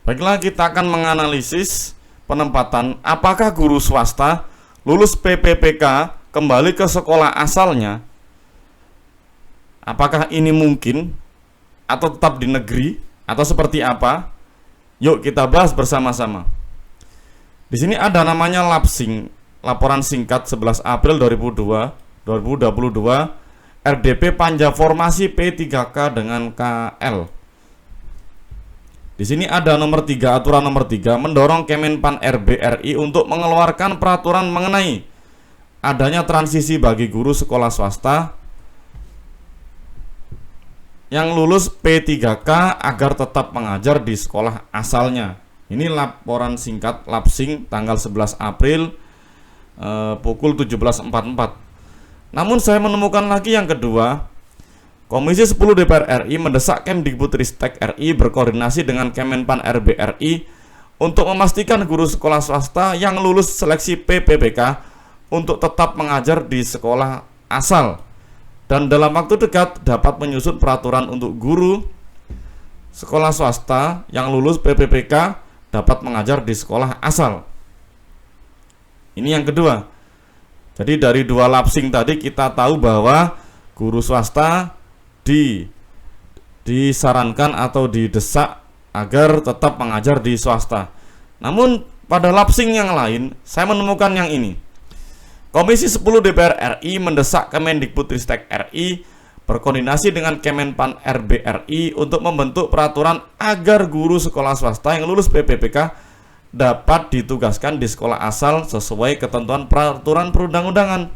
Baiklah, kita akan menganalisis penempatan apakah guru swasta lulus PPPK kembali ke sekolah asalnya. Apakah ini mungkin atau tetap di negeri atau seperti apa? Yuk kita bahas bersama-sama. Di sini ada namanya lapsing, laporan singkat 11 April 2022 RDP Panja Formasi P3K dengan KL. Di sini ada nomor 3, aturan nomor 3 mendorong Kemenpan RB RI untuk mengeluarkan peraturan mengenai adanya transisi bagi guru sekolah swasta yang lulus P3K agar tetap mengajar di sekolah asalnya. Ini laporan singkat lapsing tanggal 11 April pukul 17.44. Namun saya menemukan lagi yang kedua. Komisi 10 DPR RI mendesak Kemdikbudristek RI berkoordinasi dengan Kemenpan RB RI untuk memastikan guru sekolah swasta yang lulus seleksi PPPK untuk tetap mengajar di sekolah asal dan dalam waktu dekat dapat menyusun peraturan untuk guru sekolah swasta yang lulus PPPK dapat mengajar di sekolah asal. Ini yang kedua. Jadi dari dua lapsing tadi kita tahu bahwa guru swasta disarankan atau didesak agar tetap mengajar di swasta. Namun pada lapsing yang lain saya menemukan yang ini. Komisi 10 DPR RI mendesak Kemendikbudristek RI berkoordinasi dengan Kemenpan RB RI untuk membentuk peraturan agar guru sekolah swasta yang lulus PPPK dapat ditugaskan di sekolah asal sesuai ketentuan peraturan perundang-undangan.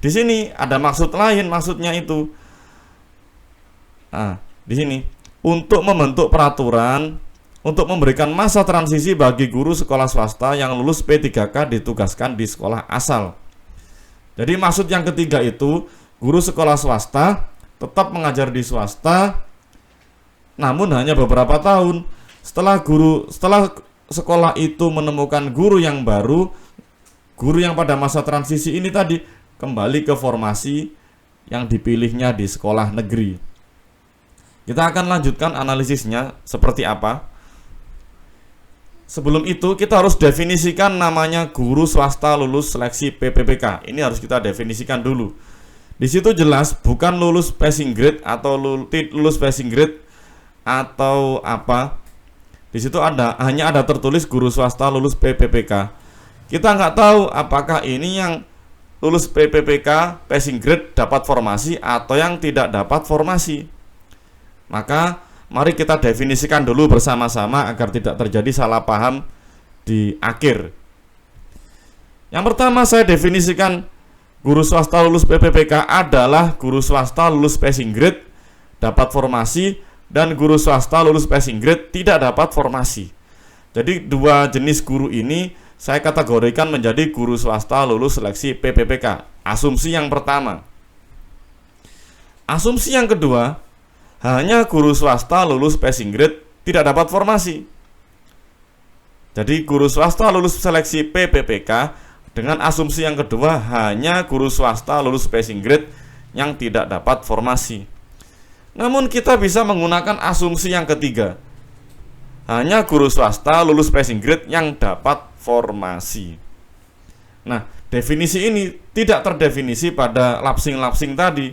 Di sini ada maksud lain, maksudnya itu. Di sini untuk membentuk peraturan untuk memberikan masa transisi bagi guru sekolah swasta yang lulus P3K ditugaskan di sekolah asal. Jadi maksud yang ketiga itu guru sekolah swasta tetap mengajar di swasta, namun hanya beberapa tahun setelah sekolah itu menemukan guru yang baru, guru yang pada masa transisi ini tadi kembali ke formasi yang dipilihnya di sekolah negeri. Kita akan lanjutkan analisisnya seperti apa. Sebelum itu kita harus definisikan namanya guru swasta lulus seleksi PPPK. Ini harus kita definisikan dulu. Di situ jelas bukan lulus passing grade atau lulus passing grade atau apa. Di situ hanya ada tertulis guru swasta lulus PPPK. Kita nggak tahu apakah ini yang lulus PPPK passing grade dapat formasi atau yang tidak dapat formasi. Maka mari kita definisikan dulu bersama-sama agar tidak terjadi salah paham di akhir. Yang pertama saya definisikan guru swasta lulus PPPK adalah guru swasta lulus passing grade dapat formasi dan guru swasta lulus passing grade tidak dapat formasi. Jadi dua jenis guru ini saya kategorikan menjadi guru swasta lulus seleksi PPPK. Asumsi yang pertama. Asumsi yang kedua, hanya guru swasta lulus passing grade tidak dapat formasi. Jadi guru swasta lulus seleksi PPPK dengan asumsi yang kedua hanya guru swasta lulus passing grade yang tidak dapat formasi. Namun kita bisa menggunakan asumsi yang ketiga. Hanya guru swasta lulus passing grade yang dapat formasi. Nah, definisi ini tidak terdefinisi pada lapsing-lapsing tadi.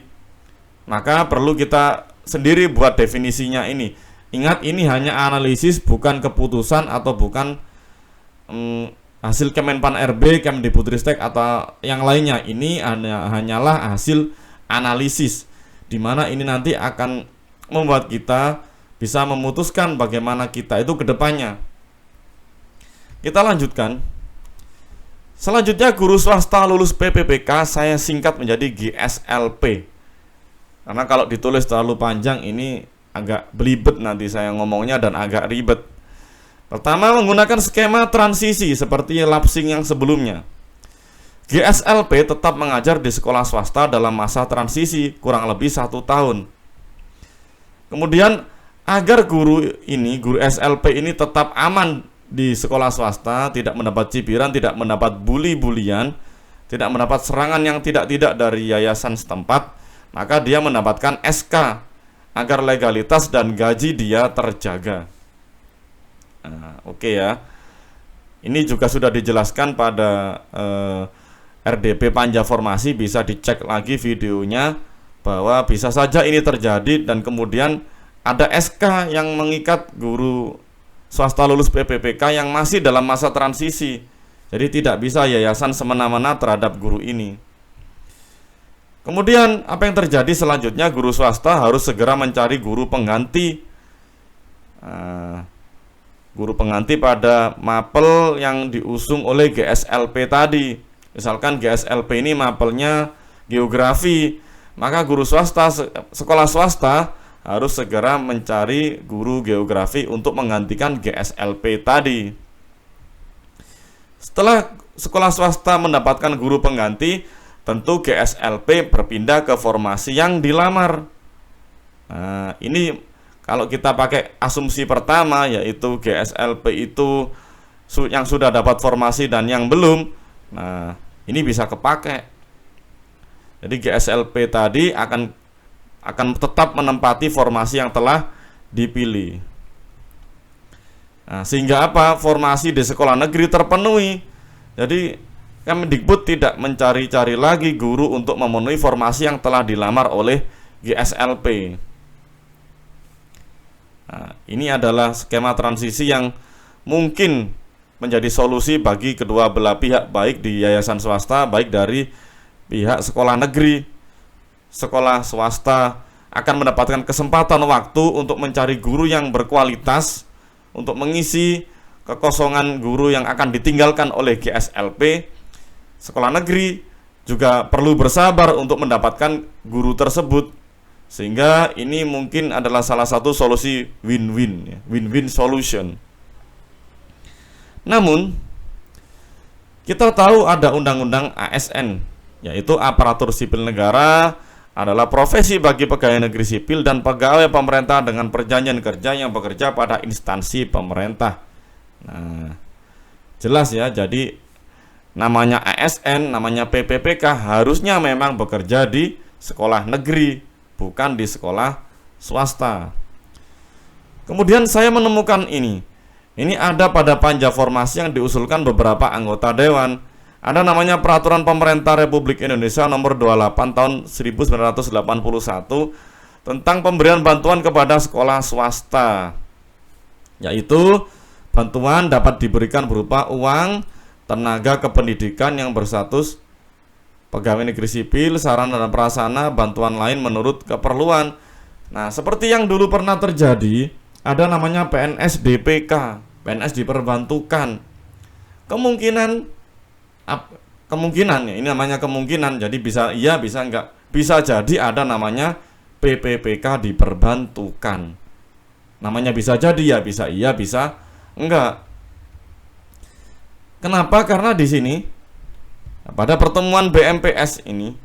Maka perlu kita sendiri buat definisinya ini. Ingat, ini hanya analisis, bukan keputusan atau bukan hasil Kemenpan RB, Kemdikbudristek atau yang lainnya. Ini hanyalah hasil analisis, di mana ini nanti akan membuat kita bisa memutuskan bagaimana kita itu ke depannya. Kita lanjutkan. Selanjutnya guru swasta lulus PPPK saya singkat menjadi GSLP. Karena kalau ditulis terlalu panjang ini agak belibet nanti saya ngomongnya dan agak ribet. Pertama, menggunakan skema transisi seperti lapsing yang sebelumnya. GSLP tetap mengajar di sekolah swasta dalam masa transisi kurang lebih 1 tahun. Kemudian agar guru SLP ini tetap aman di sekolah swasta, tidak mendapat cibiran, tidak mendapat bully-bulian, tidak mendapat serangan yang tidak-tidak dari yayasan setempat, maka dia mendapatkan SK agar legalitas dan gaji dia terjaga. Nah, oke ya. Ini juga sudah dijelaskan pada RDP Panja Formasi, bisa dicek lagi videonya bahwa bisa saja ini terjadi dan kemudian ada SK yang mengikat guru swasta lulus PPPK yang masih dalam masa transisi. Jadi tidak bisa yayasan semena-mena terhadap guru ini. Kemudian apa yang terjadi selanjutnya, guru swasta harus segera mencari guru pengganti. Guru pengganti pada mapel yang diusung oleh GSLP tadi. Misalkan GSLP ini mapelnya geografi, maka guru swasta, sekolah swasta harus segera mencari guru geografi untuk menggantikan GSLP tadi. Setelah sekolah swasta mendapatkan guru pengganti, tentu GSLP berpindah ke formasi yang dilamar. Nah, ini kalau kita pakai asumsi pertama, yaitu GSLP itu yang sudah dapat formasi dan yang belum, nah ini bisa kepakai. Jadi GSLP tadi akan tetap menempati formasi yang telah dipilih. Nah, sehingga apa? Formasi di sekolah negeri terpenuhi. Jadi Kemdikbud tidak mencari-cari lagi guru untuk memenuhi formasi yang telah dilamar oleh GSLP. Nah, ini adalah skema transisi yang mungkin menjadi solusi bagi kedua belah pihak, baik di yayasan swasta, baik dari pihak sekolah negeri. Sekolah swasta akan mendapatkan kesempatan waktu untuk mencari guru yang berkualitas untuk mengisi kekosongan guru yang akan ditinggalkan oleh GSLP. Sekolah negeri juga perlu bersabar untuk mendapatkan guru tersebut. Sehingga ini mungkin adalah salah satu solusi win-win, win-win solution. Namun, kita tahu ada undang-undang ASN, yaitu aparatur sipil negara, adalah profesi bagi pegawai negeri sipil dan pegawai pemerintah dengan perjanjian kerja yang bekerja pada instansi pemerintah. Nah, jelas ya, jadi namanya ASN, namanya PPPK harusnya memang bekerja di sekolah negeri, bukan di sekolah swasta. Kemudian saya menemukan ini ada pada panja formasi yang diusulkan beberapa anggota dewan. Ada namanya Peraturan Pemerintah Republik Indonesia nomor 28 tahun 1981 tentang pemberian bantuan kepada sekolah swasta, yaitu bantuan dapat diberikan berupa uang, tenaga kependidikan yang berstatus pegawai negeri sipil, sarana dan prasarana, bantuan lain menurut keperluan. Nah, seperti yang dulu pernah terjadi, ada namanya PNS DPK, PNS diperbantukan. Kemungkinan ya, ini namanya kemungkinan, jadi bisa iya, bisa enggak. Bisa jadi ada namanya PPPK diperbantukan. Namanya bisa jadi ya, bisa iya, bisa enggak. Kenapa? Karena di sini pada pertemuan BMPS ini,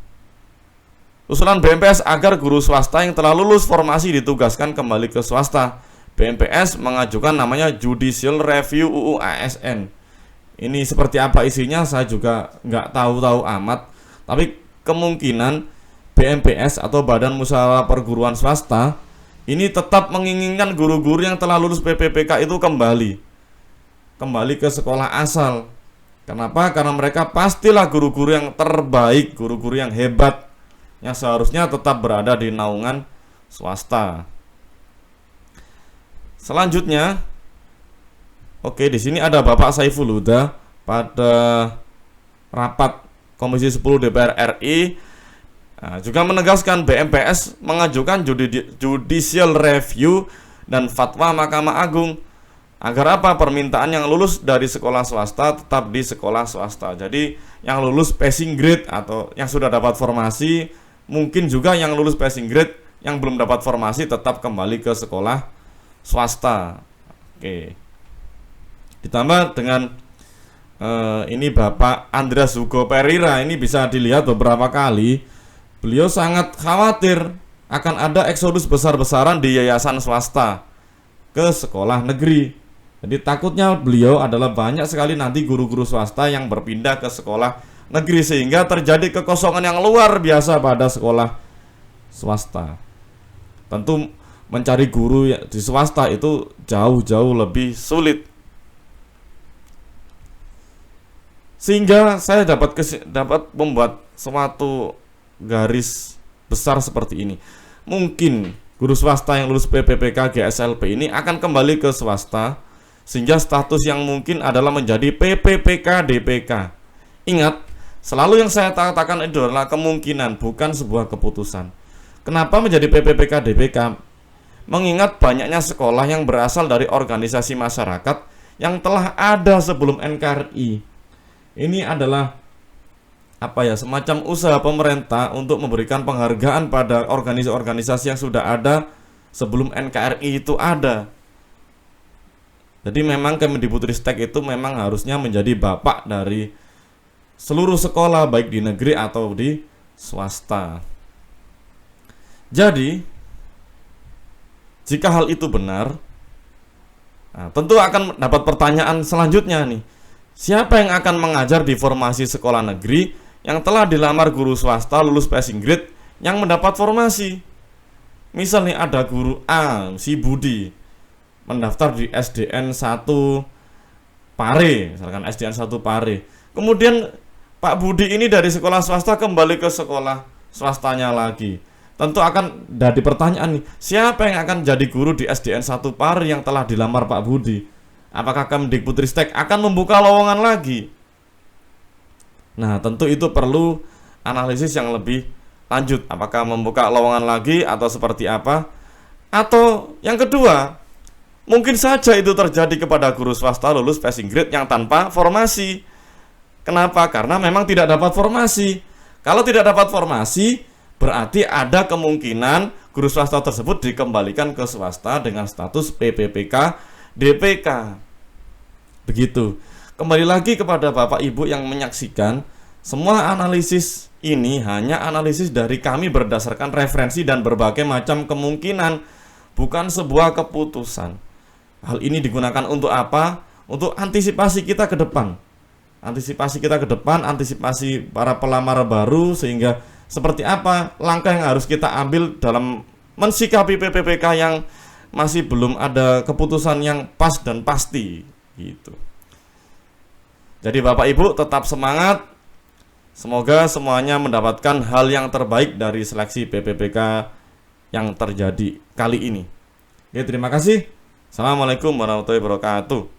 usulan BMPS agar guru swasta yang telah lulus formasi ditugaskan kembali ke swasta. BMPS mengajukan namanya Judicial Review UU ASN. Ini seperti apa isinya saya juga nggak tahu amat. Tapi kemungkinan BMPS atau Badan Musyawarah Perguruan Swasta ini tetap menginginkan guru-guru yang telah lulus PPPK itu kembali ke sekolah asal. Kenapa? Karena mereka pastilah guru-guru yang terbaik, guru-guru yang hebat, yang seharusnya tetap berada di naungan swasta. Selanjutnya, oke, di sini ada Bapak Saiful Huda pada rapat Komisi 10 DPR RI juga menegaskan BMPS mengajukan judicial review dan fatwa Mahkamah Agung agar apa? Permintaan yang lulus dari sekolah swasta tetap di sekolah swasta. Jadi yang lulus passing grade atau yang sudah dapat formasi, mungkin juga yang lulus passing grade yang belum dapat formasi tetap kembali ke sekolah swasta. Oke. Ditambah dengan ini Bapak Andreas Hugo Pereira, ini bisa dilihat beberapa kali beliau sangat khawatir akan ada eksodus besar-besaran di yayasan swasta ke sekolah negeri. Jadi takutnya beliau adalah banyak sekali nanti guru-guru swasta yang berpindah ke sekolah negeri sehingga terjadi kekosongan yang luar biasa pada sekolah swasta. Tentu mencari guru di swasta itu jauh-jauh lebih sulit. Sehingga saya dapat membuat suatu garis besar seperti ini. Mungkin guru swasta yang lulus PPPK GSLP ini akan kembali ke swasta, sehingga status yang mungkin adalah menjadi PPPK DPK. Ingat, selalu yang saya katakan itu adalah kemungkinan, bukan sebuah keputusan. Kenapa menjadi PPPK DPK? Mengingat banyaknya sekolah yang berasal dari organisasi masyarakat yang telah ada sebelum NKRI. Ini adalah semacam usaha pemerintah untuk memberikan penghargaan pada organisasi-organisasi yang sudah ada sebelum NKRI itu ada. Jadi memang Kemendikbudristek itu memang harusnya menjadi bapak dari seluruh sekolah, baik di negeri atau di swasta. Jadi, jika hal itu benar, tentu akan dapat pertanyaan selanjutnya nih. Siapa yang akan mengajar di formasi sekolah negeri yang telah dilamar guru swasta lulus passing grade yang mendapat formasi? Misalnya ada guru A, si Budi, mendaftar di SDN 1 Pare, misalkan SDN 1 Pare. Kemudian Pak Budi ini dari sekolah swasta kembali ke sekolah swastanya lagi. Tentu akan jadi pertanyaan nih, siapa yang akan jadi guru di SDN 1 Pare yang telah dilamar Pak Budi? Apakah Kemendikbudristek akan membuka lowongan lagi? Nah, tentu itu perlu analisis yang lebih lanjut. Apakah membuka lowongan lagi atau seperti apa? Atau yang kedua, mungkin saja itu terjadi kepada guru swasta lulus passing grade yang tanpa formasi. Kenapa? Karena memang tidak dapat formasi. Kalau tidak dapat formasi, berarti ada kemungkinan guru swasta tersebut dikembalikan ke swasta dengan status PPPK DPK. Begitu. Kembali lagi kepada Bapak Ibu yang menyaksikan, semua analisis ini hanya analisis dari kami berdasarkan referensi dan berbagai macam kemungkinan, bukan sebuah keputusan. Hal ini digunakan untuk apa? Untuk antisipasi kita ke depan. Antisipasi para pelamar baru, sehingga seperti apa langkah yang harus kita ambil dalam mensikapi PPPK yang masih belum ada keputusan yang pas dan pasti gitu. Jadi Bapak Ibu tetap semangat. Semoga semuanya mendapatkan hal yang terbaik dari seleksi PPPK yang terjadi kali ini. Oke, terima kasih. Assalamualaikum warahmatullahi wabarakatuh.